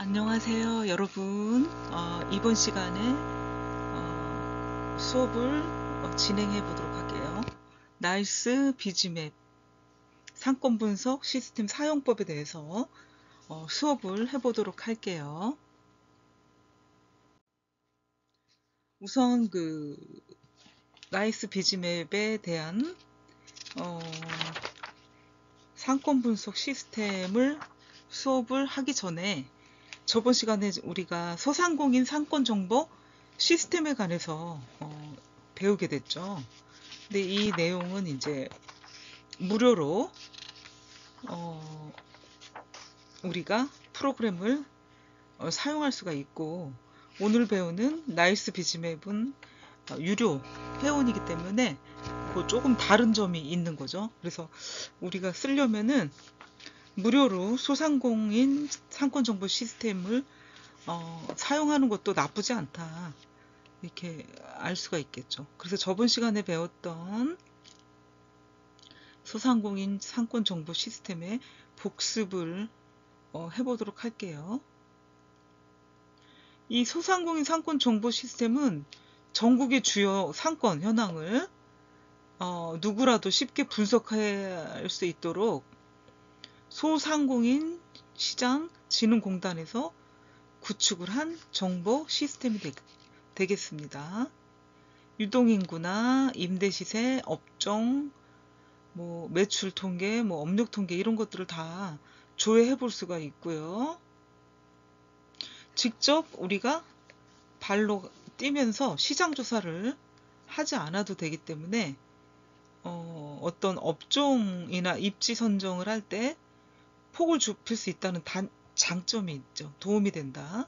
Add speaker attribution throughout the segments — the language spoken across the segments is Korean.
Speaker 1: 안녕하세요, 여러분. 이번 시간에 수업을 진행해 보도록 할게요. 나이스 비즈맵 상권 분석 시스템 사용법에 대해서 수업을 해 보도록 할게요. 우선 그 나이스 비즈맵에 대한 어, 상권 분석 시스템을 수업을 하기 전에 저번 시간에 우리가 소상공인 상권 정보 시스템에 관해서 배우게 됐죠. 근데 이 내용은 이제 무료로 어, 우리가 프로그램을 사용할 수가 있고, 오늘 배우는 나이스 비즈맵은 유료 회원이기 때문에 그 조금 다른 점이 있는 거죠. 그래서 우리가 쓰려면은 무료로 소상공인 상권 정보 시스템을 사용하는 것도 나쁘지 않다, 이렇게 알 수가 있겠죠. 그래서 저번 시간에 배웠던 소상공인 상권 정보 시스템의 복습을 해보도록 할게요. 이 소상공인 상권 정보 시스템은 전국의 주요 상권 현황을 누구라도 쉽게 분석할 수 있도록 소상공인 시장 진흥공단에서 구축을 한 정보 시스템이 되겠습니다. 유동인구나 임대시세, 업종, 뭐 매출 통계, 뭐 업력 통계, 이런 것들을 다 조회해 볼 수가 있고요. 직접 우리가 발로 뛰면서 시장 조사를 하지 않아도 되기 때문에 어떤 업종이나 입지 선정을 할 때 폭을 좁힐 수 있다는 장점이 있죠. 도움이 된다.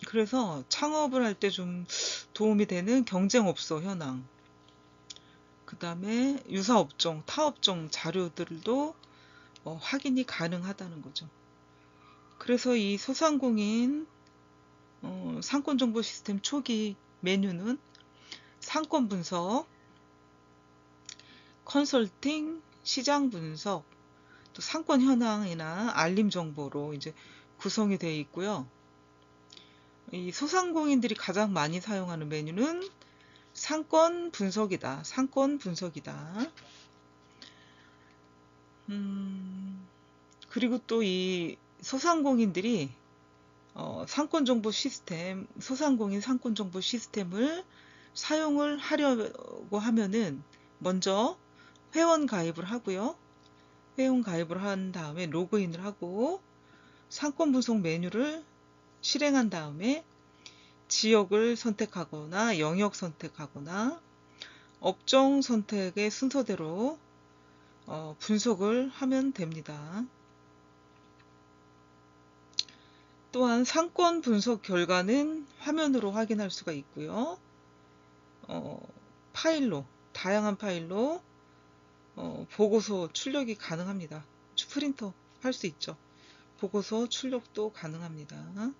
Speaker 1: 그래서 창업을 할 때 좀 도움이 되는 경쟁업소 현황, 그 다음에 유사업종, 타업종 자료들도 확인이 가능하다는 거죠. 그래서 이 소상공인 상권정보 시스템 초기 메뉴는 상권 분석, 컨설팅, 시장 분석, 또 상권 현황이나 알림 정보로 이제 구성이 되어 있고요. 이 소상공인들이 가장 많이 사용하는 메뉴는 상권 분석이다. 상권 분석이다. 그리고 또 이 소상공인들이 상권 정보 시스템, 소상공인 상권 정보 시스템을 사용을 하려고 하면은 먼저 회원 가입을 하고요. 회원 가입을 한 다음에 로그인을 하고 상권 분석 메뉴를 실행한 다음에 지역을 선택하거나 영역 선택하거나 업종 선택의 순서대로 분석을 하면 됩니다. 또한 상권 분석 결과는 화면으로 확인할 수가 있고요. 파일로, 다양한 파일로 보고서 출력이 가능합니다. 프린터 할 수 있죠. 보고서 출력도 가능합니다.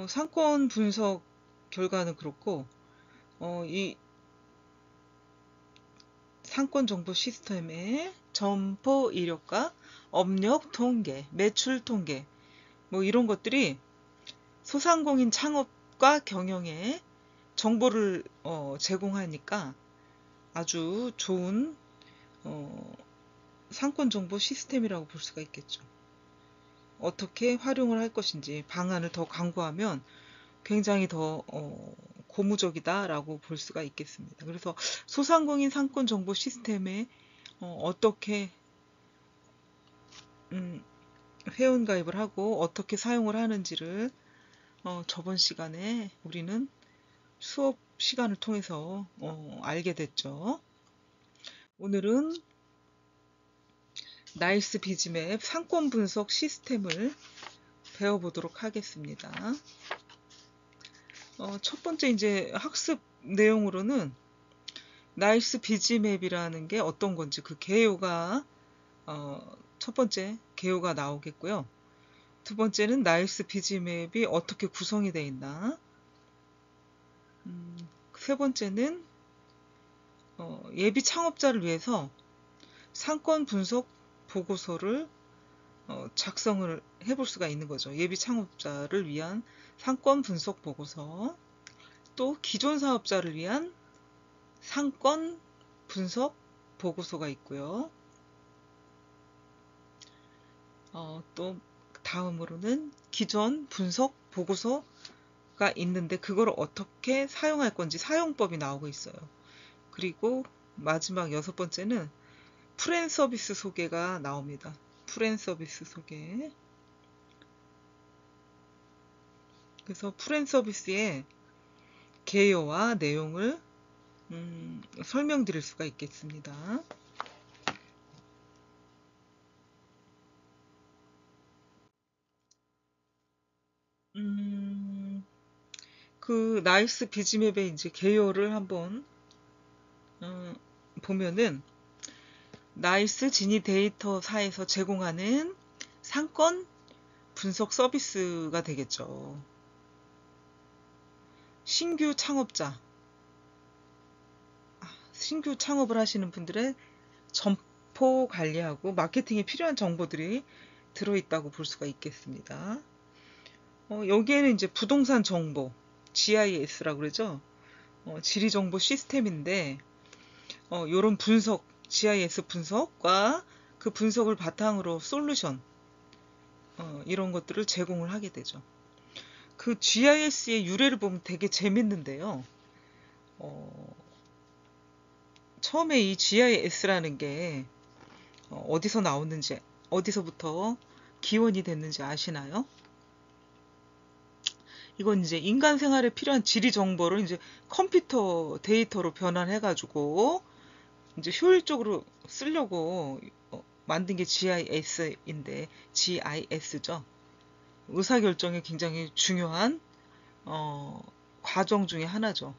Speaker 1: 상권 분석 결과는 그렇고, 이 상권 정보 시스템의 점포 이력과 업력 통계, 매출 통계, 뭐 이런 것들이 소상공인 창업과 경영에 정보를 제공하니까 아주 좋은 상권 정보 시스템이라고 볼 수가 있겠죠. 어떻게 활용을 할 것인지 방안을 더 강구하면 굉장히 더 고무적이다라고 볼 수가 있겠습니다. 그래서 소상공인 상권 정보 시스템에 어떻게 회원 가입을 하고 어떻게 사용을 하는지를 저번 시간에 우리는 수업 시간을 통해서 알게 됐죠. 오늘은 나이스 비즈맵 상권 분석 시스템을 배워보도록 하겠습니다. 첫 번째 이제 학습 내용으로는 나이스 비즈맵이라는 게 어떤 건지 그 개요가 첫 번째 개요가 나오겠고요. 두 번째는 나이스 비즈맵이 어떻게 구성이 되어 있나. 세 번째는 예비 창업자를 위해서 상권 분석 보고서를 작성을 해볼 수가 있는 거죠. 예비 창업자를 위한 상권 분석 보고서, 또 기존 사업자를 위한 상권 분석 보고서가 있고요. 또 다음으로는 기존 분석 보고서가 있는데 그걸 어떻게 사용할 건지 사용법이 나오고 있어요. 그리고 마지막 6번째는 프렌 서비스 소개가 나옵니다. 프렌 서비스 소개. 그래서 프렌 서비스의 개요와 내용을 설명드릴 수가 있겠습니다. 그 나이스 비즈맵의 이제 개요를 한번 보면은, 나이스 지니 데이터사에서 제공하는 상권 분석 서비스가 되겠죠. 신규 창업을 하시는 분들의 점포 관리하고 마케팅에 필요한 정보들이 들어있다고 볼 수가 있겠습니다. 여기에는 이제 부동산 정보, GIS라고 그러죠. 지리정보 시스템인데, 요런 분석, GIS 분석과 그 분석을 바탕으로 솔루션, 이런 것들을 제공을 하게 되죠. 그 GIS의 유래를 보면 되게 재밌는데요. 처음에 이 GIS라는 게 어디서 나왔는지, 어디서부터 기원이 됐는지 아시나요? 이건 이제 인간 생활에 필요한 지리 정보를 이제 컴퓨터 데이터로 변환해가지고 이제 효율적으로 쓰려고 만든 게 GIS인데, GIS죠. 의사결정에 굉장히 중요한 과정 중에 하나죠.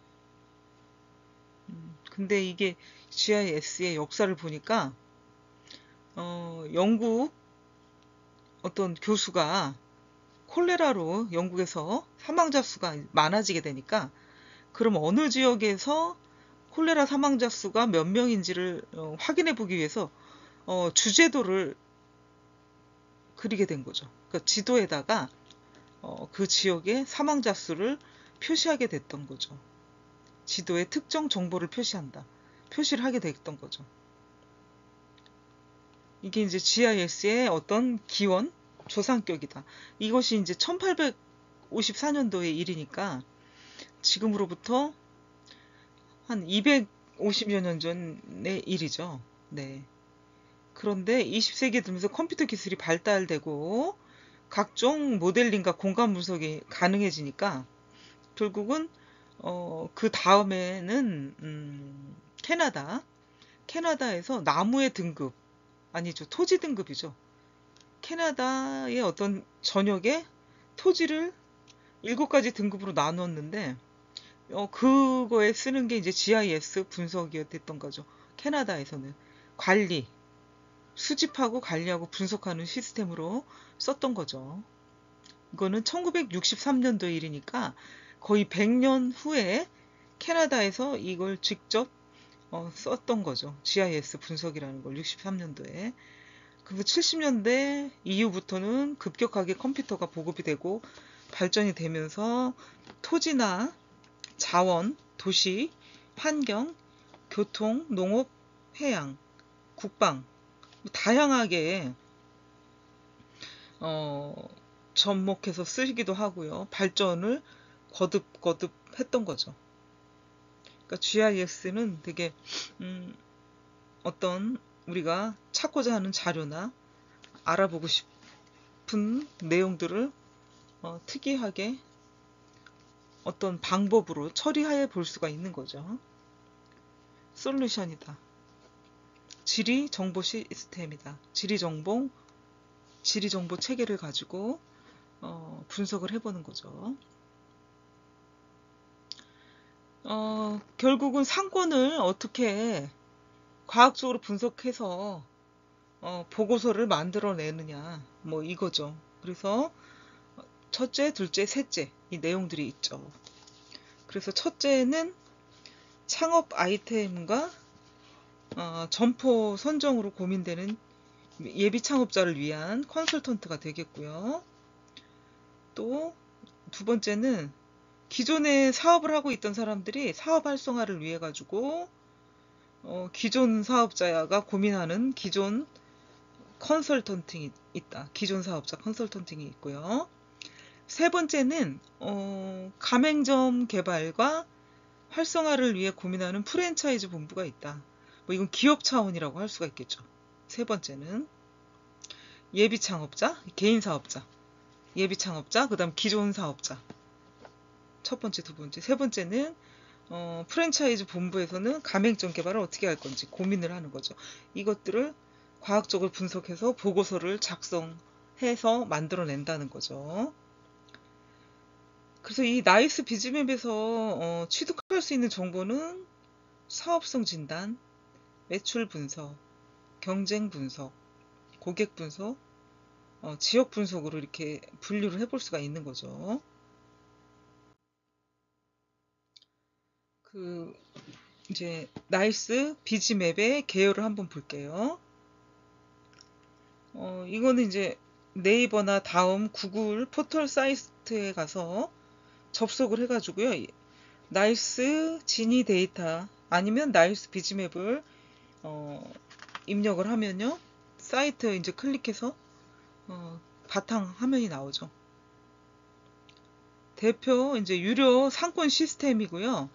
Speaker 1: 근데 이게 GIS의 역사를 보니까 영국 어떤 교수가 콜레라로 영국에서 사망자 수가 많아지게 되니까, 그럼 어느 지역에서 콜레라 사망자 수가 몇 명인지를 확인해 보기 위해서 주제도를 그리게 된 거죠. 그러니까 지도에다가 그 지역의 사망자 수를 표시하게 됐던 거죠. 지도에 특정 정보를 표시를 하게 됐던 거죠. 이게 이제 GIS의 어떤 기원, 조상격이다. 이것이 이제 1854년도의 일이니까 지금으로부터 한 250여 년 전의 일이죠. 네. 그런데 20세기에 들면서 컴퓨터 기술이 발달되고 각종 모델링과 공간 분석이 가능해지니까 결국은 그 다음에는 캐나다에서 나무의 등급, 아니죠, 토지 등급이죠. 캐나다의 어떤 전역에 토지를 7가지 등급으로 나눴는데 그거에 쓰는 게 이제 GIS 분석이었던 거죠. 캐나다에서는 수집하고 관리하고 분석하는 시스템으로 썼던 거죠. 이거는 1963년도 일이니까 거의 100년 후에 캐나다에서 이걸 직접 썼던 거죠. GIS 분석이라는 걸 63년도에. 그리고 70년대 이후부터는 급격하게 컴퓨터가 보급이 되고 발전이 되면서 토지나 자원, 도시, 환경, 교통, 농업, 해양, 국방 다양하게 접목해서 쓰기도 하고요. 발전을 거듭 했던 거죠. 그러니까 GIS는 되게 어떤 우리가 찾고자 하는 자료나 알아보고 싶은 내용들을 특이하게 어떤 방법으로 처리해 볼 수가 있는 거죠. 솔루션이다. 지리 정보 시스템이다. 지리 정보 체계를 가지고 분석을 해보는 거죠. 결국은 상권을 어떻게 과학적으로 분석해서 보고서를 만들어내느냐, 뭐 이거죠. 그래서 첫째, 둘째, 셋째 이 내용들이 있죠. 그래서 첫째는 창업 아이템과 점포 선정으로 고민되는 예비 창업자를 위한 컨설턴트가 되겠고요. 또 두 번째는 기존에 사업을 하고 있던 사람들이 사업 활성화를 위해 가지고 기존 사업자가 고민하는 기존 컨설턴팅이 있다. 기존 사업자 컨설턴팅이 있고요. 세 번째는 가맹점 개발과 활성화를 위해 고민하는 프랜차이즈 본부가 있다. 뭐 이건 기업 차원이라고 할 수가 있겠죠. 세 번째는 예비 창업자, 개인 사업자, 예비 창업자, 그다음 기존 사업자. 첫 번째, 두 번째, 세 번째는 프랜차이즈 본부에서는 가맹점 개발을 어떻게 할 건지 고민을 하는 거죠. 이것들을 과학적으로 분석해서 보고서를 작성해서 만들어낸다는 거죠. 그래서 이 나이스 비즈맵에서 취득할 수 있는 정보는 사업성 진단, 매출 분석, 경쟁 분석, 고객 분석, 지역 분석으로 이렇게 분류를 해볼 수가 있는 거죠. 이제 나이스 비즈맵의 개요를 한번 볼게요. 이거는 이제 네이버나 다음 구글 포털 사이트에 가서 접속을 해가지고요. 나이스 지니 데이터 아니면 나이스 비즈맵을 입력을 하면요. 사이트 이제 클릭해서 바탕 화면이 나오죠. 대표 이제 유료 상권 시스템이고요.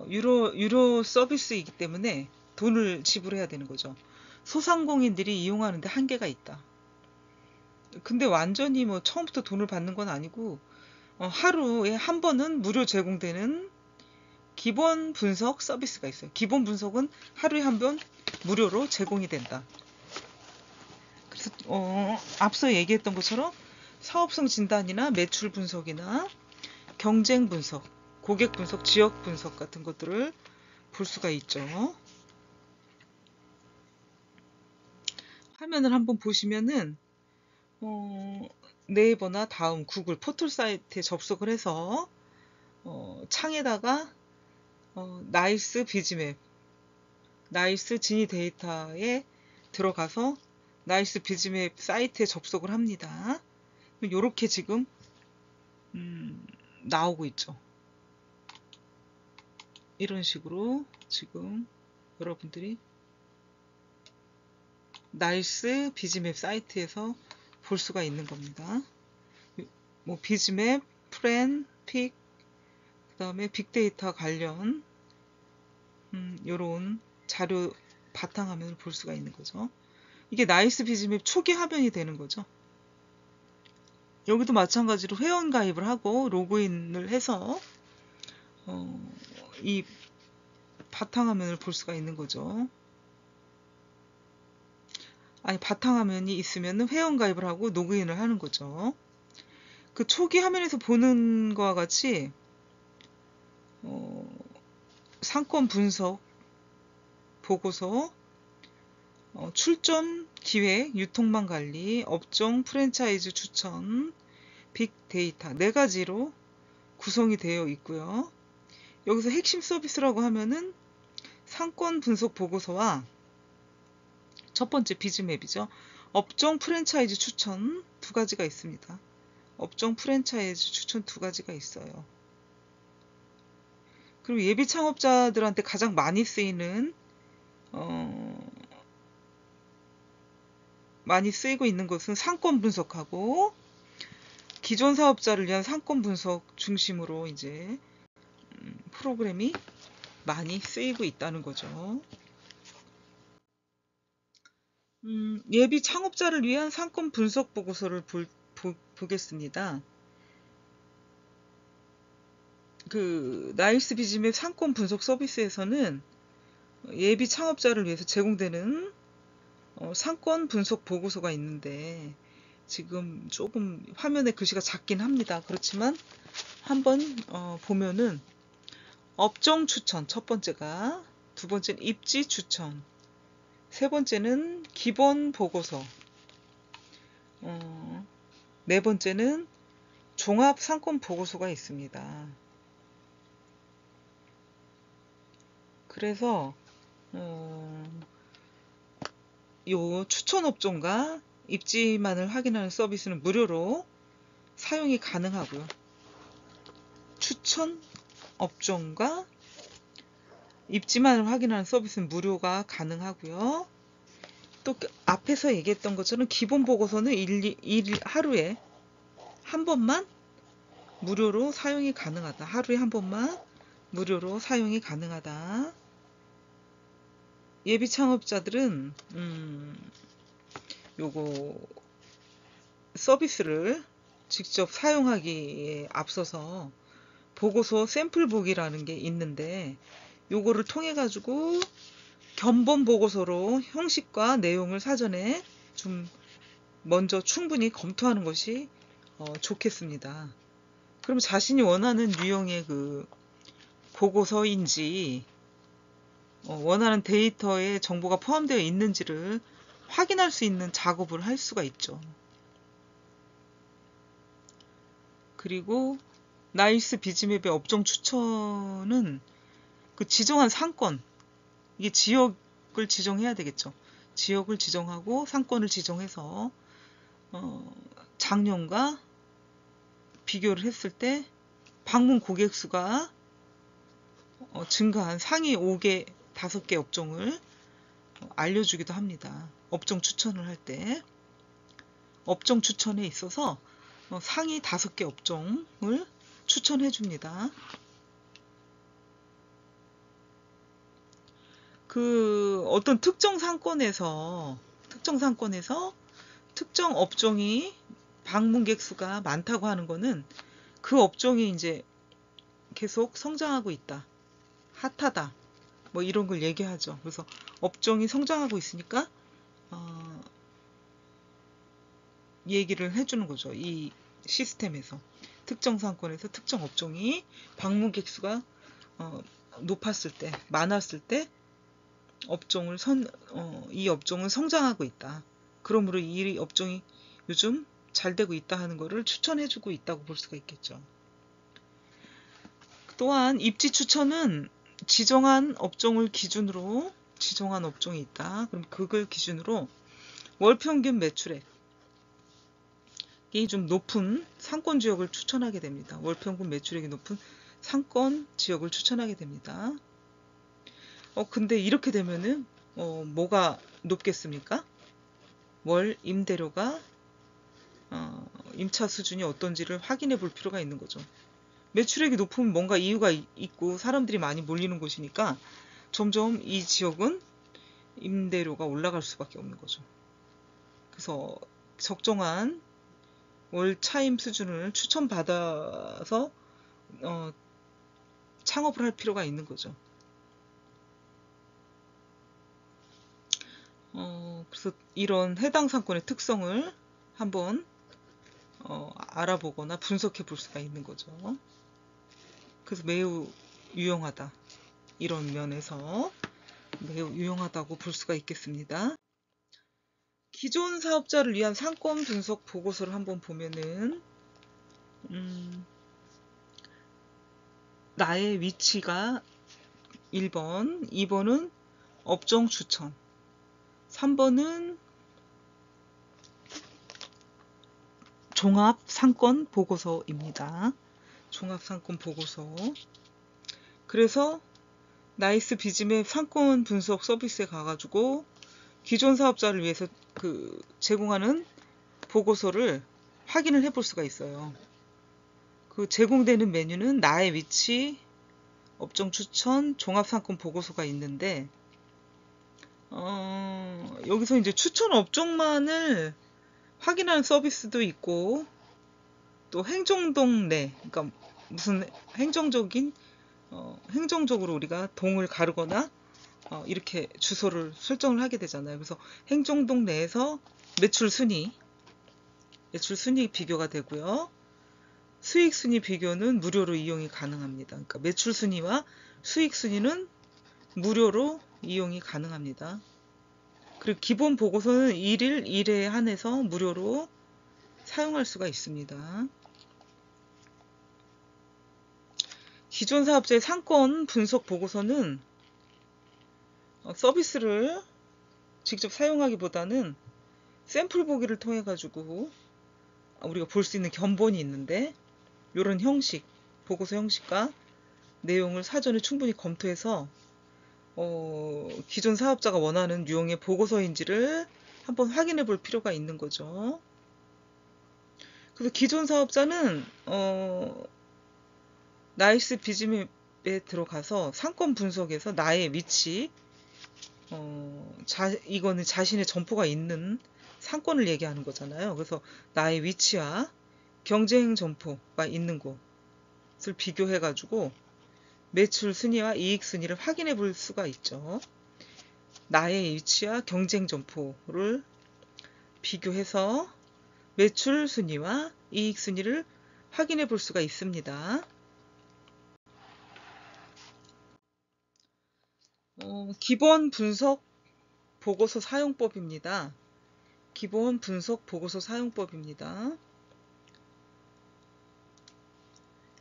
Speaker 1: 유료 서비스이기 때문에 돈을 지불해야 되는 거죠. 소상공인들이 이용하는데 한계가 있다. 근데 완전히 뭐 처음부터 돈을 받는 건 아니고 하루에 한 번은 무료 제공되는 기본 분석 서비스가 있어요. 기본 분석은 하루에 한 번 무료로 제공이 된다. 그래서 앞서 얘기했던 것처럼 사업성 진단이나 매출 분석이나 경쟁 분석, 고객 분석, 지역 분석 같은 것들을 볼 수가 있죠. 화면을 한번 보시면은 네이버나 다음 구글 포털 사이트에 접속을 해서 창에다가 나이스 비즈맵, 나이스 지니 데이터에 들어가서 나이스 비즈맵 사이트에 접속을 합니다. 이렇게 지금 나오고 있죠. 이런 식으로 지금 여러분들이 나이스 비즈맵 사이트에서 볼 수가 있는 겁니다. 뭐 비즈맵, 프렌, 픽, 그 다음에 빅데이터 관련 요런 자료 바탕화면을 볼 수가 있는 거죠. 이게 나이스 비즈맵 초기 화면이 되는 거죠. 여기도 마찬가지로 회원 가입을 하고 로그인을 해서 이 바탕화면을 볼 수가 있는 거죠. 아니, 바탕화면이 있으면 회원 가입을 하고 로그인을 하는 거죠. 그 초기 화면에서 보는 것과 같이 상권 분석 보고서, 출점 기획, 유통망 관리, 업종 프랜차이즈 추천, 빅데이터 네 가지로 구성이 되어 있고요. 여기서 핵심 서비스라고 하면은 상권 분석 보고서와 첫 번째 비즈맵이죠. 업종 프랜차이즈 추천 두 가지가 있습니다. 업종 프랜차이즈 추천 두 가지가 있어요. 그리고 예비 창업자들한테 가장 많이 쓰이는 많이 쓰이고 있는 것은 상권 분석하고 기존 사업자를 위한 상권 분석 중심으로 이제 프로그램이 많이 쓰이고 있다는 거죠. 예비 창업자를 위한 상권 분석 보고서를 보겠습니다. 그 나이스 비즈맵 상권 분석 서비스에서는 예비 창업자를 위해서 제공되는 상권 분석 보고서가 있는데 지금 조금 화면에 글씨가 작긴 합니다. 그렇지만 한번 보면은 업종 추천 첫 번째가, 두 번째는 입지 추천, 세 번째는 기본 보고서, 네 번째는 종합 상권 보고서가 있습니다. 그래서 요 추천 업종과 입지만을 확인하는 서비스는 무료로 사용이 가능하고요. 추천 업종과 입지만을 확인하는 서비스는 무료가 가능하고요. 또 앞에서 얘기했던 것처럼 기본 보고서는 하루에 한 번만 무료로 사용이 가능하다. 하루에 한 번만 무료로 사용이 가능하다. 예비 창업자들은 요거 서비스를 직접 사용하기에 앞서서 보고서 샘플 보기라는 게 있는데, 요거를 통해 가지고 견본 보고서로 형식과 내용을 사전에 좀 먼저 충분히 검토하는 것이 좋겠습니다. 그럼 자신이 원하는 유형의 그 보고서인지 원하는 데이터에 정보가 포함되어 있는지를 확인할 수 있는 작업을 할 수가 있죠. 그리고 나이스 비즈맵의 업종 추천은 그 지정한 상권, 이게 지역을 지정해야 되겠죠. 지역을 지정하고 상권을 지정해서 작년과 비교를 했을 때 방문 고객 수가 증가한 상위 5개, 5개 업종을 알려주기도 합니다. 업종 추천을 할 때. 업종 추천에 있어서 상위 5개 업종을 추천해 줍니다. 그 어떤 특정 상권에서 특정 업종이 방문객 수가 많다고 하는 거는 그 업종이 이제 계속 성장하고 있다, 핫하다, 뭐 이런 걸 얘기하죠. 그래서 업종이 성장하고 있으니까 얘기를 해주는 거죠. 이 시스템에서 특정 상권에서 특정 업종이 방문객 수가 높았을 때, 많았을 때 이 업종은 성장하고 있다. 그러므로 이 업종이 요즘 잘 되고 있다 하는 거를 추천해주고 있다고 볼 수가 있겠죠. 또한 입지 추천은 지정한 업종을 기준으로, 지정한 업종이 있다. 그럼 그걸 기준으로 월평균 매출액이 좀 높은 상권 지역을 추천하게 됩니다. 월평균 매출액이 높은 상권 지역을 추천하게 됩니다. 근데 이렇게 되면은 뭐가 높겠습니까? 월 임대료가 임차 수준이 어떤지를 확인해 볼 필요가 있는 거죠. 매출액이 높으면 뭔가 이유가 있고 사람들이 많이 몰리는 곳이니까 점점 이 지역은 임대료가 올라갈 수밖에 없는 거죠. 그래서 적정한 월 차임 수준을 추천받아서 창업을 할 필요가 있는 거죠. 그래서 이런 해당 상권의 특성을 한번 알아보거나 분석해 볼 수가 있는 거죠. 그래서 매우 유용하다, 이런 면에서 매우 유용하다고 볼 수가 있겠습니다. 기존 사업자를 위한 상권 분석 보고서를 한번 보면은 나의 위치가 1번, 2번은 업종 추천, 3번은 종합 상권 보고서입니다. 종합 상권 보고서. 그래서 나이스 비즈맵 상권 분석 서비스에 가가지고 기존 사업자를 위해서 제공하는 보고서를 확인을 해볼 수가 있어요. 그 제공되는 메뉴는 나의 위치, 업종 추천, 종합 상권 보고서가 있는데 여기서 이제 추천 업종만을 확인하는 서비스도 있고, 또 행정동 내, 그러니까 무슨 행정적으로 우리가 동을 가르거나 이렇게 주소를 설정을 하게 되잖아요. 그래서 행정동 내에서 매출 순위 비교가 되고요. 수익 순위 비교는 무료로 이용이 가능합니다. 그러니까 매출 순위와 수익 순위는 무료로 이용이 가능합니다. 그리고 기본 보고서는 1일 1회에 한해서 무료로 사용할 수가 있습니다. 기존 사업자의 상권 분석 보고서는 서비스를 직접 사용하기보다는 샘플 보기를 통해 가지고 우리가 볼 수 있는 견본이 있는데, 이런 형식, 보고서 형식과 내용을 사전에 충분히 검토해서 기존 사업자가 원하는 유형의 보고서인지를 한번 확인해 볼 필요가 있는 거죠. 그래서 기존 사업자는 나이스 비즈맵에 들어가서 상권 분석에서 나의 위치, 이거는 자신의 점포가 있는 상권을 얘기하는 거잖아요. 그래서 나의 위치와 경쟁 점포가 있는 곳을 비교해 가지고 매출 순위와 이익 순위를 확인해 볼 수가 있죠. 나의 위치와 경쟁 점포를 비교해서 매출 순위와 이익 순위를 확인해 볼 수가 있습니다. 기본 분석 보고서 사용법입니다. 기본 분석 보고서 사용법입니다.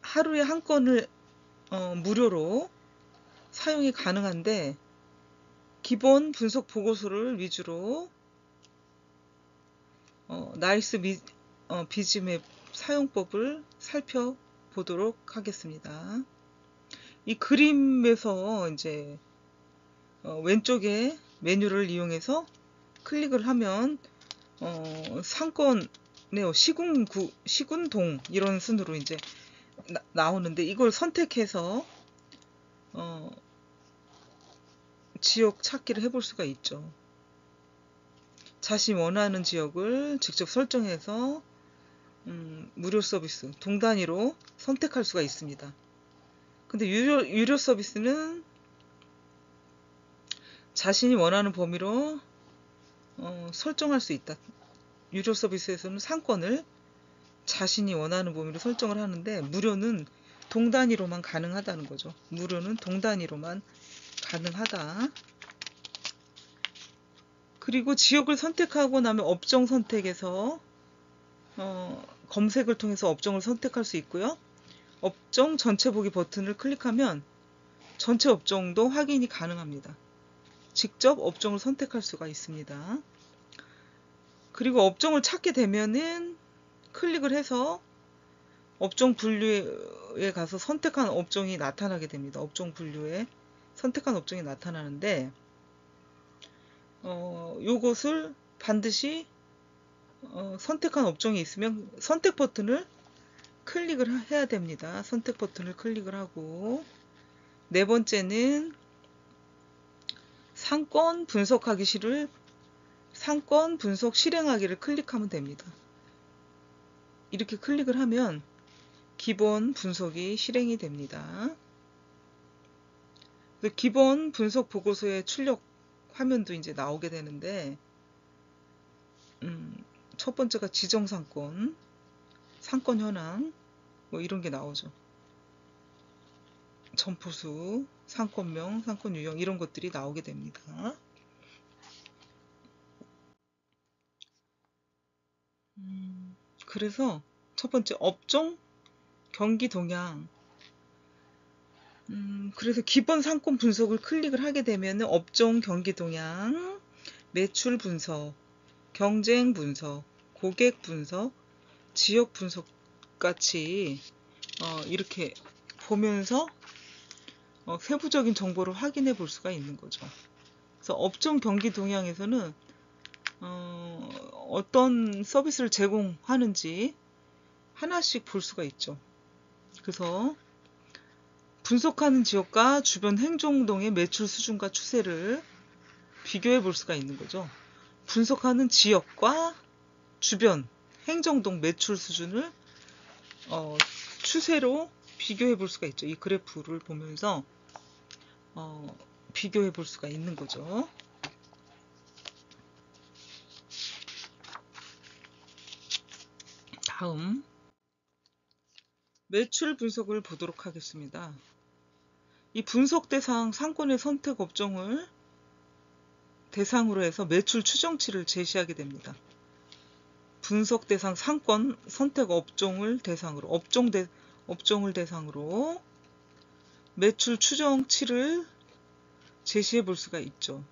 Speaker 1: 하루에 한 건을 무료로 사용이 가능한데, 기본 분석 보고서를 위주로 나이스 비즈맵 사용법을 살펴보도록 하겠습니다. 이 그림에서 이제 왼쪽에 메뉴를 이용해서 클릭을 하면 상권, 시군동 이런 순으로 이제 나오는데, 이걸 선택해서 지역 찾기를 해볼 수가 있죠. 자신이 원하는 지역을 직접 설정해서 무료 서비스 동 단위로 선택할 수가 있습니다. 근데 유료 서비스는 자신이 원하는 범위로 설정할 수 있다. 유료 서비스에서는 상권을 자신이 원하는 범위로 설정을 하는데, 무료는 동 단위로만 가능하다는 거죠. 무료는 동 단위로만 가능하다. 그리고 지역을 선택하고 나면 업종 선택에서 검색을 통해서 업종을 선택할 수 있고요. 업종 전체 보기 버튼을 클릭하면 전체 업종도 확인이 가능합니다. 직접 업종을 선택할 수가 있습니다. 그리고 업종을 찾게 되면은 클릭을 해서 업종 분류에 가서 선택한 업종이 나타나게 됩니다. 업종 분류에 선택한 업종이 나타나는데, 요것을 반드시 선택한 업종이 있으면 선택 버튼을 클릭을 해야 됩니다. 선택 버튼을 클릭을 하고, 네 번째는 상권 분석 실행하기를 클릭하면 됩니다. 이렇게 클릭을 하면 기본 분석이 실행이 됩니다. 기본 분석 보고서의 출력 화면도 이제 나오게 되는데, 첫 번째가 지정 상권, 상권 현황, 뭐 이런 게 나오죠. 점포수, 상권명, 상권 유형, 이런 것들이 나오게 됩니다. 그래서 첫 번째 업종, 경기 동향. 그래서 기본 상권 분석을 클릭을 하게 되면 업종 경기 동향, 매출 분석, 경쟁 분석, 고객 분석, 지역 분석 같이 이렇게 보면서 세부적인 정보를 확인해 볼 수가 있는 거죠. 그래서 업종 경기 동향에서는 어떤 서비스를 제공하는지 하나씩 볼 수가 있죠. 그래서 분석하는 지역과 주변 행정동의 매출 수준과 추세를 비교해 볼 수가 있는 거죠. 분석하는 지역과 주변 행정동 매출 수준을 추세로 비교해 볼 수가 있죠. 이 그래프를 보면서 비교해 볼 수가 있는 거죠. 다음 매출 분석을 보도록 하겠습니다. 이 분석 대상 상권의 선택 업종을 대상으로 해서 매출 추정치를 제시하게 됩니다. 분석 대상 상권 선택 업종을 대상으로, 업종을 대상으로 매출 추정치를 제시해 볼 수가 있죠.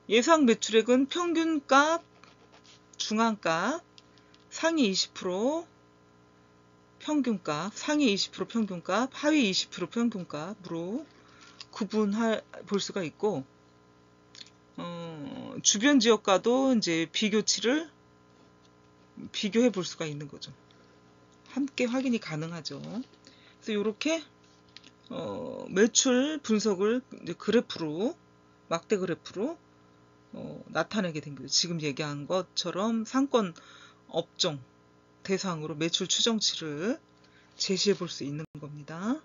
Speaker 1: 예상 매출액은 평균값, 중앙값, 상위 20% 평균값, 상위 20% 평균값, 하위 20% 평균값으로 구분할 볼 수가 있고, 주변 지역과도 이제 비교치를 비교해 볼 수가 있는 거죠. 함께 확인이 가능하죠. 그래서 이렇게 매출 분석을 이제 그래프로, 막대 그래프로 나타내게 된 거죠. 지금 얘기한 것처럼 상권 업종 대상으로 매출 추정치를 제시해 볼 수 있는 겁니다.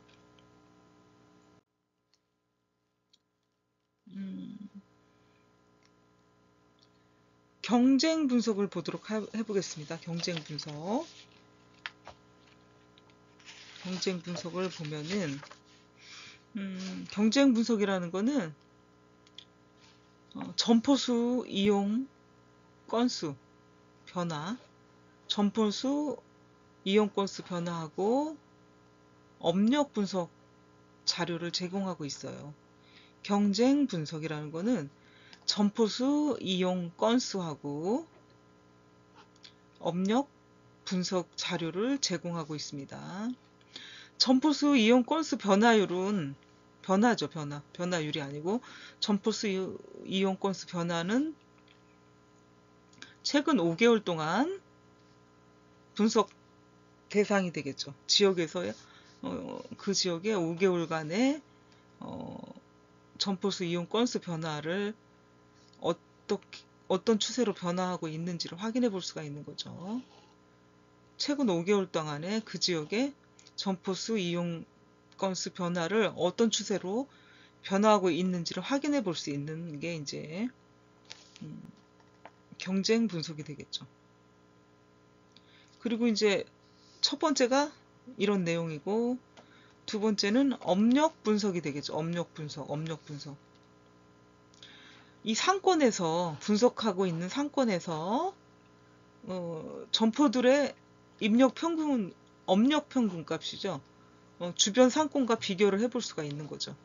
Speaker 1: 경쟁 분석을 보도록 해보겠습니다. 경쟁 분석. 경쟁 분석을 보면은, 경쟁 분석이라는 거는 점포수, 이용 건수 변화, 점포수, 이용 건수 변화하고 업력 분석 자료를 제공하고 있어요. 경쟁 분석이라는 거는 점포수, 이용 건수하고 업력 분석 자료를 제공하고 있습니다. 점포수, 이용 건수 변화율은 변화죠, 변화. 변화율이 아니고 점포수, 이용 건수 변화는 최근 5개월 동안 분석 대상이 되겠죠. 지역에서 그 지역의 5개월간의 점포수, 이용 건수 변화를 어떤 추세로 변화하고 있는지를 확인해 볼 수가 있는 거죠. 최근 5개월 동안에 그 지역의 점포수, 이용 건수 변화를 어떤 추세로 변화하고 있는지를 확인해 볼 수 있는 게 이제 경쟁 분석이 되겠죠. 그리고 이제 첫 번째가 이런 내용이고, 두 번째는 업력 분석이 되겠죠. 업력 분석. 이 상권에서, 분석하고 있는 상권에서 점포들의 업력 평균 값이죠. 주변 상권과 비교를 해볼 수가 있는 거죠.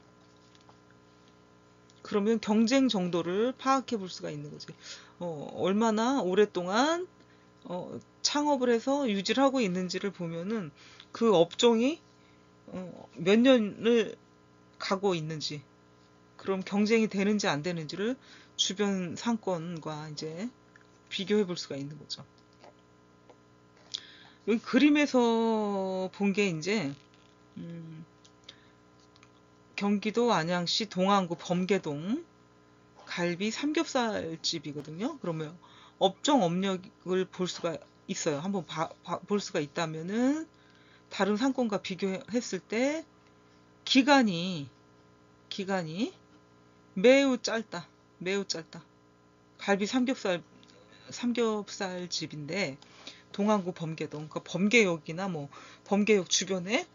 Speaker 1: 그러면 경쟁 정도를 파악해 볼 수가 있는 거지. 얼마나 오랫동안 창업을 해서 유지를 하고 있는지를 보면은 그 업종이 몇 년을 가고 있는지, 그럼 경쟁이 되는지 안 되는지를 주변 상권과 이제 비교해 볼 수가 있는 거죠. 여기 그림에서 본 게 이제 경기도 안양시 동안구 범계동 갈비 삼겹살집이거든요. 그러면 업종 업력을 볼 수가 있어요. 한번 볼 수가 있다면은 다른 상권과 비교했을 때 기간이 매우 짧다. 갈비 삼겹살 집인데 동안구 범계동, 그러니까 범계역이나 뭐 범계역 주변에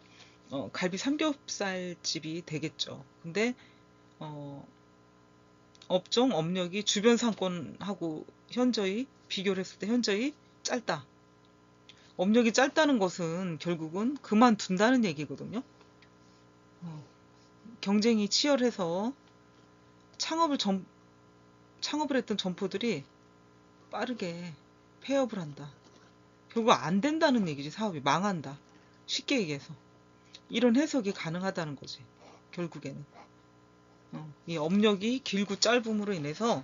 Speaker 1: 갈비 삼겹살 집이 되겠죠. 근데 업종 업력이 주변 상권하고 현저히 비교를 했을 때 현저히 짧다. 업력이 짧다는 것은 결국은 그만둔다는 얘기거든요. 경쟁이 치열해서 창업을 했던 점포들이 빠르게 폐업을 한다. 결국 안 된다는 얘기지. 사업이 망한다. 쉽게 얘기해서 이런 해석이 가능하다는 거지. 결국에는 이 업력이 길고 짧음으로 인해서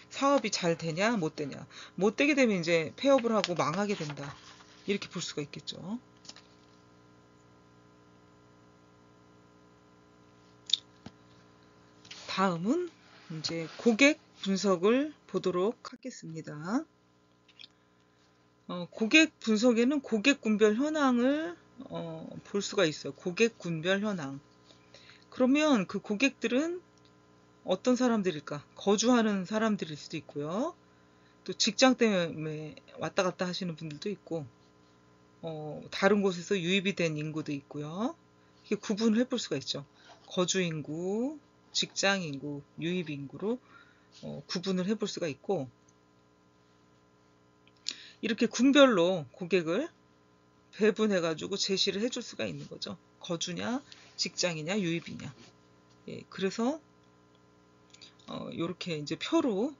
Speaker 1: 사업이 잘 되냐 못 되냐, 못 되게 되면 이제 폐업을 하고 망하게 된다, 이렇게 볼 수가 있겠죠. 다음은 이제 고객 분석을 보도록 하겠습니다. 고객 분석에는 고객군별 현황을 볼 수가 있어요. 고객군별 현황. 그러면 그 고객들은 어떤 사람들일까? 거주하는 사람들일 수도 있고요. 또 직장 때문에 왔다 갔다 하시는 분들도 있고, 다른 곳에서 유입이 된 인구도 있고요. 이렇게 구분을 해볼 수가 있죠. 거주 인구, 직장 인구, 유입 인구로 구분을 해볼 수가 있고, 이렇게 군별로 고객을 배분해가지고 제시를 해줄 수가 있는 거죠. 거주냐, 직장이냐, 유입이냐. 예, 그래서 이렇게 이제 표로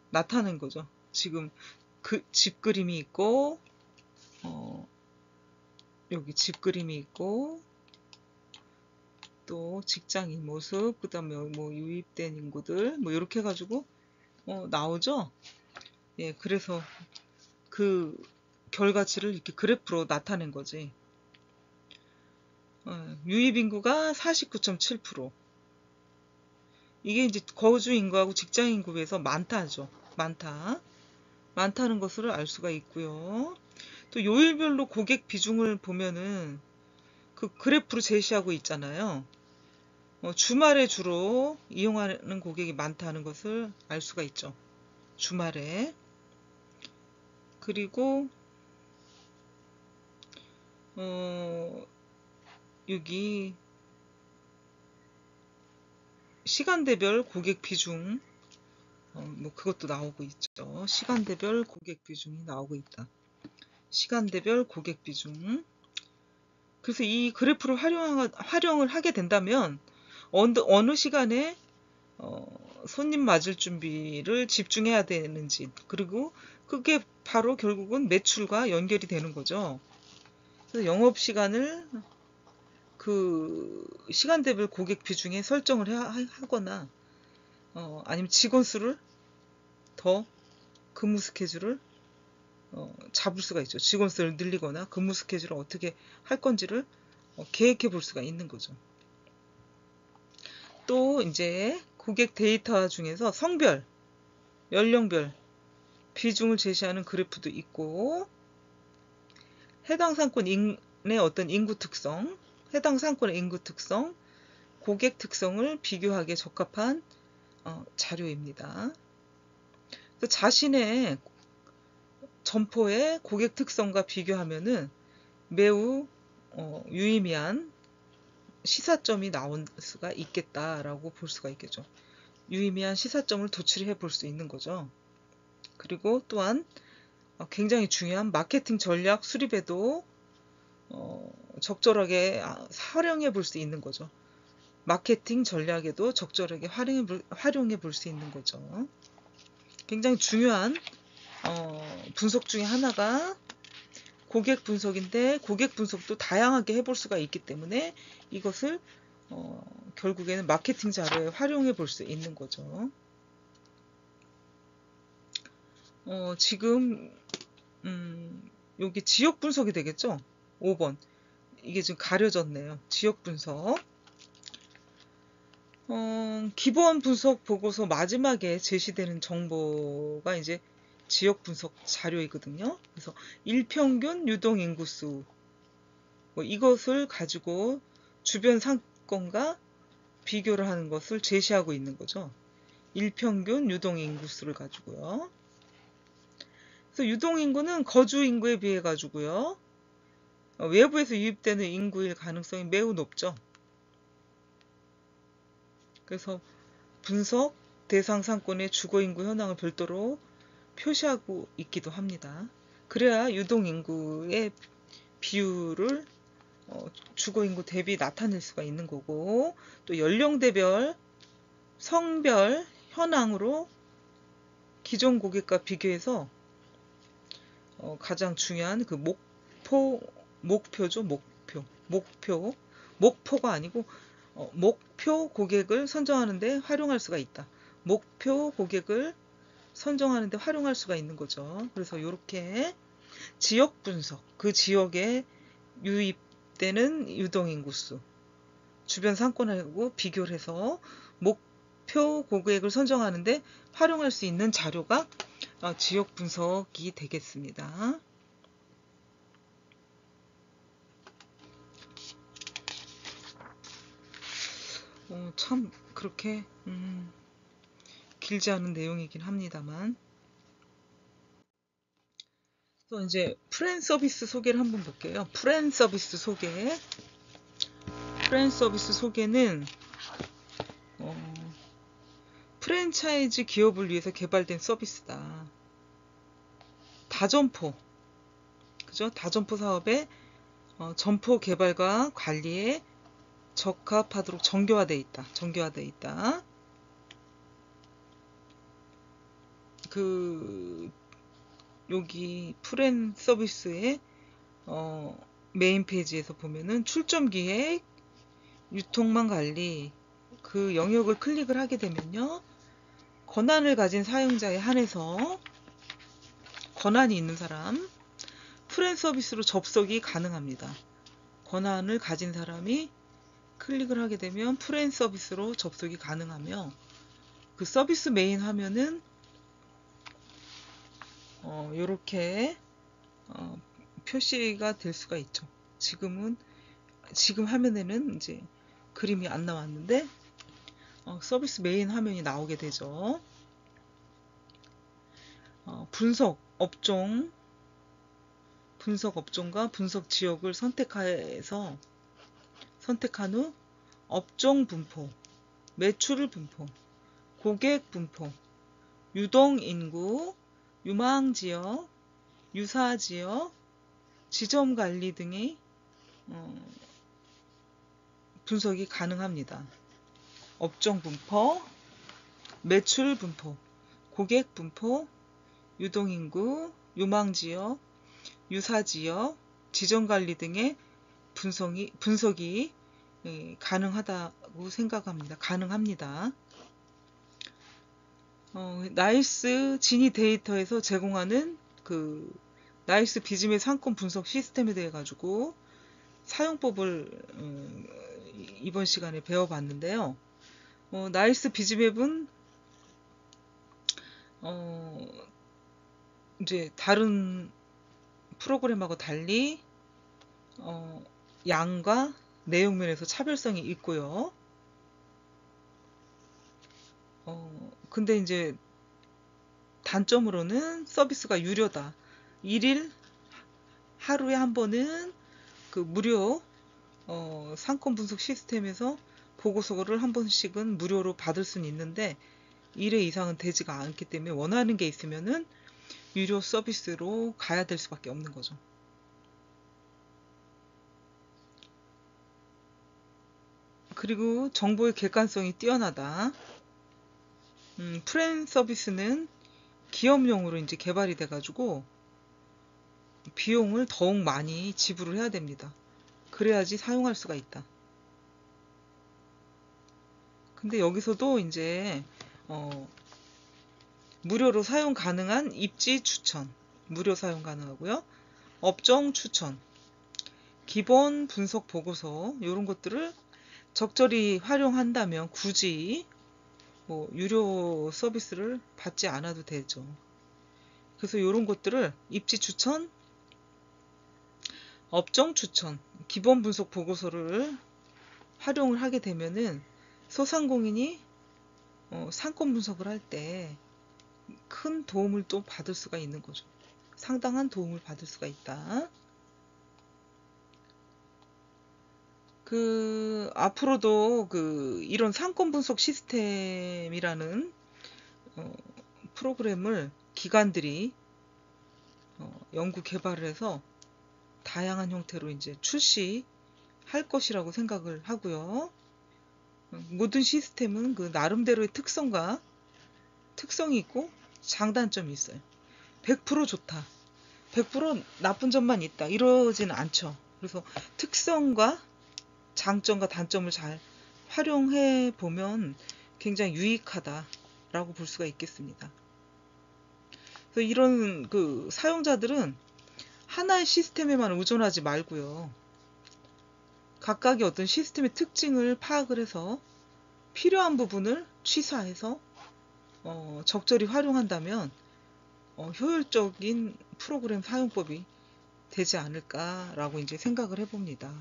Speaker 1: 나타낸 거죠. 지금 그 집 그림이 있고, 여기 집 그림이 있고, 또 직장인 모습, 그 다음에 뭐 유입된 인구들, 뭐 이렇게 해가지고 나오죠. 예, 그래서 그 결과치를 이렇게 그래프로 나타낸 거지. 유입 인구가 49.7%. 이게 이제 거주 인구하고 직장 인구 비해서 많다죠. 많다는 것을 알 수가 있고요. 또 요일별로 고객 비중을 보면은 그 그래프로 제시하고 있잖아요. 주말에 주로 이용하는 고객이 많다는 것을 알 수가 있죠. 주말에. 그리고 여기 시간대별 고객 비중, 뭐 그것도 나오고 있죠. 시간대별 고객 비중이 나오고 있다. 시간대별 고객 비중. 그래서 이 그래프를 활용을 하게 된다면 어느 시간에 손님 맞을 준비를 집중해야 되는지, 그리고 그게 바로 결국은 매출과 연결이 되는 거죠. 그래서 영업 시간을 그 시간대별 고객 비중에 설정을 하거나 아니면 직원 수를 더 근무 스케줄을 잡을 수가 있죠. 직원 수를 늘리거나 근무 스케줄을 어떻게 할 건지를 계획해 볼 수가 있는 거죠. 또 이제 고객 데이터 중에서 성별, 연령별 비중을 제시하는 그래프도 있고, 해당 상권의 어떤 인구 특성, 해당 상권의 인구 특성, 고객 특성을 비교하기에 적합한 자료입니다. 자신의 점포의 고객 특성과 비교하면은 매우 유의미한 시사점이 나올 수가 있겠다라고 볼 수가 있겠죠. 유의미한 시사점을 도출해 볼 수 있는 거죠. 그리고 또한 굉장히 중요한 마케팅 전략 수립에도 적절하게 활용해 볼 수 있는 거죠. 마케팅 전략에도 적절하게 활용해 볼 수 있는 거죠. 굉장히 중요한 분석 중에 하나가 고객 분석인데, 고객 분석도 다양하게 해볼 수가 있기 때문에 이것을 결국에는 마케팅 자료에 활용해 볼 수 있는 거죠. 지금 여기 지역 분석이 되겠죠? 5번. 이게 지금 가려졌네요. 지역 분석. 기본 분석 보고서 마지막에 제시되는 정보가 이제 지역 분석 자료이거든요. 그래서 일평균 유동 인구수, 뭐 이것을 가지고 주변 상권과 비교를 하는 것을 제시하고 있는 거죠. 일평균 유동 인구수를 가지고요. 그래서 유동 인구는 거주 인구에 비해 가지고요, 외부에서 유입되는 인구일 가능성이 매우 높죠. 그래서 분석 대상 상권의 주거 인구 현황을 별도로 표시하고 있기도 합니다. 그래야 유동 인구의 비율을 주거 인구 대비 나타낼 수가 있는 거고, 또 연령대별, 성별 현황으로 기존 고객과 비교해서 가장 중요한 그 목표죠. 목표가 아니고 목표 고객을 선정하는데 활용할 수가 있다. 목표 고객을 선정하는데 활용할 수가 있는 거죠. 그래서 이렇게 지역 분석, 그 지역에 유입되는 유동인구수, 주변 상권하고 비교를 해서 목표 고객을 선정하는데 활용할 수 있는 자료가 지역 분석이 되겠습니다. 참 그렇게 길지 않은 내용이긴 합니다만, 또 이제 프랜 서비스 소개를 한번 볼게요. 프랜 서비스 소개는 프랜차이즈 기업을 위해서 개발된 서비스다. 다점포, 그죠? 다점포 사업의 점포 개발과 관리에 적합하도록 정교화되어 있다. 그 여기 프렌 서비스의 메인 페이지에서 보면은 출점 기획, 유통망 관리 그 영역을 클릭을 하게 되면요. 권한을 가진 사용자에 한해서 권한이 있는 사람 프렌 서비스로 접속이 가능합니다. 권한을 가진 사람이 클릭을 하게 되면 프렌 서비스로 접속이 가능하며 그 서비스 메인 화면은 요렇게 표시가 될 수가 있죠. 지금 화면에는 이제 그림이 안 나왔는데 서비스 메인 화면이 나오게 되죠. 분석 업종과 분석 지역을 선택한 후 업종 분포, 매출 분포, 고객 분포, 유동 인구, 유망 지역, 유사 지역, 지점 관리 등의 분석이 가능합니다. 업종 분포, 매출 분포, 고객 분포, 유동 인구, 유망 지역, 유사 지역, 지점 관리 등의 분석이 가능하다고 생각합니다. 가능합니다. 나이스 지니 데이터에서 제공하는 그 나이스 비즈맵 상권 분석 시스템에 대해 가지고 사용법을 이번 시간에 배워봤는데요. 나이스 비즈맵은 이제 다른 프로그램하고 달리 양과 내용 면에서 차별성이 있고요. 근데 이제 단점으로는 서비스가 유료다. 1일 하루에 한 번은 그 무료 상권 분석 시스템에서 보고서를 한 번씩은 무료로 받을 수는 있는데 1회 이상은 되지가 않기 때문에 원하는 게 있으면은 유료 서비스로 가야 될 수밖에 없는 거죠. 그리고 정보의 객관성이 뛰어나다. 프렌 서비스는 기업용으로 이제 개발이 돼가지고 비용을 더욱 많이 지불을 해야 됩니다. 그래야지 사용할 수가 있다. 근데 여기서도 이제 무료로 사용 가능한 입지 추천, 무료 사용 가능하고요. 업종 추천, 기본 분석 보고서 이런 것들을 적절히 활용한다면 굳이 유료 서비스를 받지 않아도 되죠. 그래서 이런 것들을 입지 추천, 업종 추천, 기본 분석 보고서를 활용을 하게 되면은 소상공인이 상권 분석을 할 때 큰 도움을 또 받을 수가 있는 거죠. 상당한 도움을 받을 수가 있다. 앞으로도 이런 상권 분석 시스템이라는 프로그램을 기관들이 연구 개발을 해서 다양한 형태로 이제 출시할 것이라고 생각을 하고요. 모든 시스템은 그 나름대로의 특성이 있고 장단점이 있어요. 100% 좋다. 100% 나쁜 점만 있다. 이러지는 않죠. 그래서 특성과 장점과 단점을 잘 활용해 보면 굉장히 유익하다라고 볼 수가 있겠습니다. 그래서 이런 사용자들은 하나의 시스템에만 의존하지 말고요. 각각의 어떤 시스템의 특징을 파악을 해서 필요한 부분을 취사해서 적절히 활용한다면 효율적인 프로그램 사용법이 되지 않을까라고 이제 생각을 해봅니다.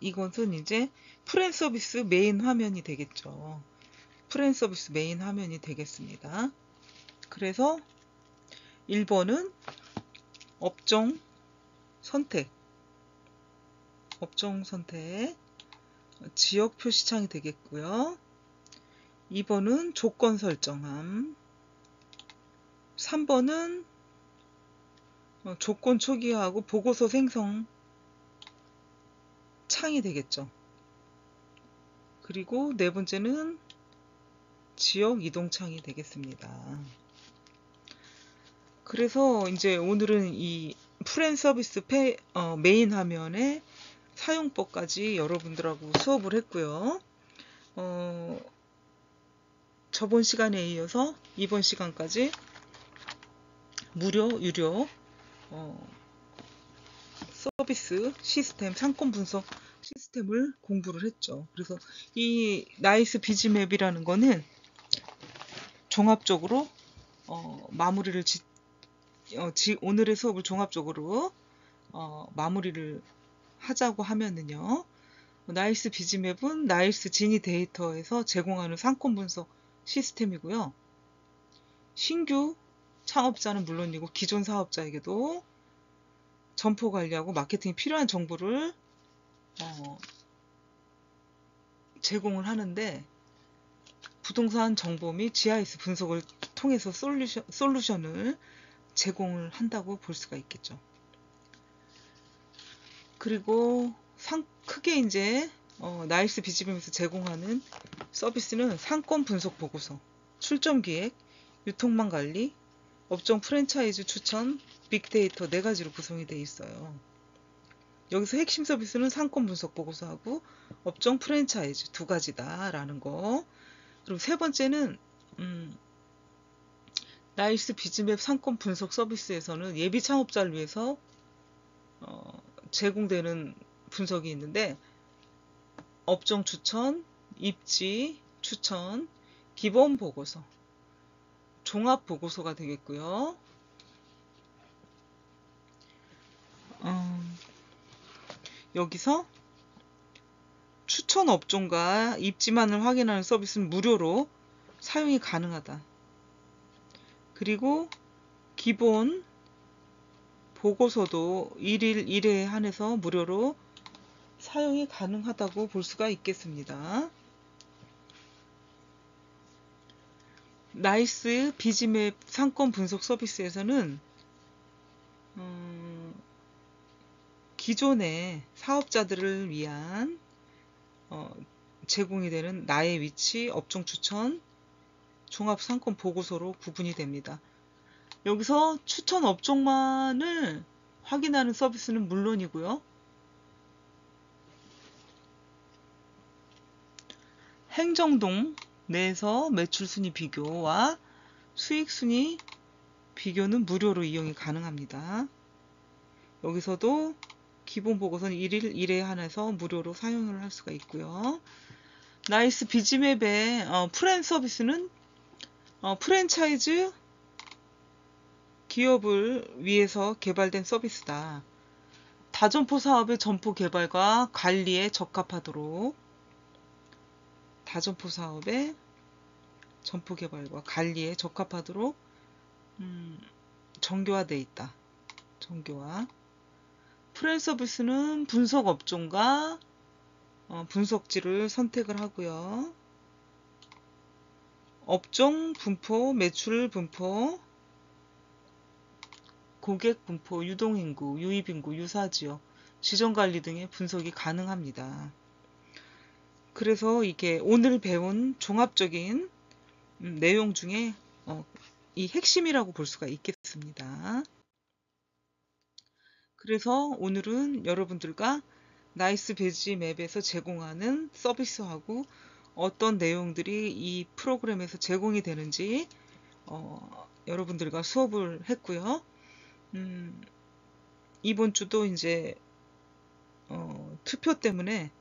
Speaker 1: 이것은 이제 프렌 서비스 메인 화면이 되겠죠. 프렌 서비스 메인 화면이 되겠습니다. 그래서 1번은 업종 선택, 지역 표시창이 되겠고요. 2번은 조건 설정함, 3번은 조건 초기화하고 보고서 생성 창이 되겠죠. 그리고 네 번째는 지역 이동창이 되겠습니다. 그래서 이제 오늘은 이 프렌 서비스 메인 화면의 사용법까지 여러분들하고 수업을 했고요. 저번 시간에 이어서 이번 시간까지 무료, 유료 서비스 시스템, 상권 분석 시스템을 공부를 했죠. 그래서 이 나이스 비즈맵이라는 거는 종합적으로 마무리를 오늘의 수업을 종합적으로 마무리를 하자고 하면은요. 나이스 비즈맵은 나이스 지니 데이터에서 제공하는 상권 분석 시스템이고요. 신규 창업자는 물론이고 기존 사업자에게도 점포 관리하고 마케팅에 필요한 정보를 제공을 하는데, 부동산 정보 및 GIS 분석을 통해서 솔루션을 제공을 한다고 볼 수가 있겠죠. 그리고 크게 이제 나이스 비즈맵에서 제공하는 서비스는 상권 분석 보고서, 출점 기획, 유통망 관리, 업종 프랜차이즈 추천, 빅데이터 4가지로 구성이 되어 있어요. 여기서 핵심 서비스는 상권 분석 보고서하고 업종 프랜차이즈 2가지다라는 거. 그리고 세 번째는 나이스 비즈맵 상권 분석 서비스에서는 예비 창업자를 위해서 제공되는 분석이 있는데, 업종 추천, 입지 추천, 기본 보고서, 종합 보고서가 되겠고요. 여기서 추천 업종과 입지만을 확인하는 서비스는 무료로 사용이 가능하다. 그리고 기본 보고서도 1일 1회에 한해서 무료로 사용이 가능하다고 볼 수가 있겠습니다. 나이스 비즈맵 상권 분석 서비스에서는 기존의 사업자들을 위한 제공이 되는 나의 위치, 업종 추천, 종합 상권 보고서로 구분이 됩니다. 여기서 추천 업종만을 확인하는 서비스는 물론이고요. 행정동 내에서 매출 순위 비교와 수익 순위 비교는 무료로 이용이 가능합니다. 여기서도 기본 보고서는 1일 1회에 한해서 무료로 사용을 할 수가 있고요. 나이스 비즈맵의 프랜 서비스는 프랜차이즈 기업을 위해서 개발된 서비스다. 다점포 사업의 점포 개발과 관리에 적합하도록, 다점포 사업의 점포 개발과 관리에 적합하도록 정교화되어 있다. 정교화. 프랜 서비스는 분석 업종과 분석지를 선택을 하고요. 업종 분포, 매출 분포, 고객 분포, 유동인구, 유입인구, 유사지역, 지정관리 등의 분석이 가능합니다. 그래서 이게 오늘 배운 종합적인 내용 중에 이 핵심이라고 볼 수가 있겠습니다. 그래서 오늘은 여러분들과 나이스 비즈맵에서 제공하는 서비스하고 어떤 내용들이 이 프로그램에서 제공이 되는지 여러분들과 수업을 했고요. 이번 주도 이제 투표 때문에,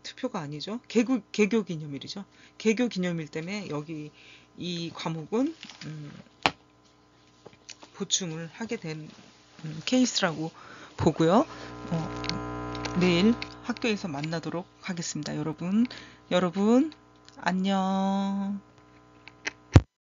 Speaker 1: 투표가 아니죠. 개교 기념일이죠. 개교 기념일 때문에 여기 이 과목은 보충을 하게 된 케이스라고 보고요. 내일 학교에서 만나도록 하겠습니다. 여러분 안녕.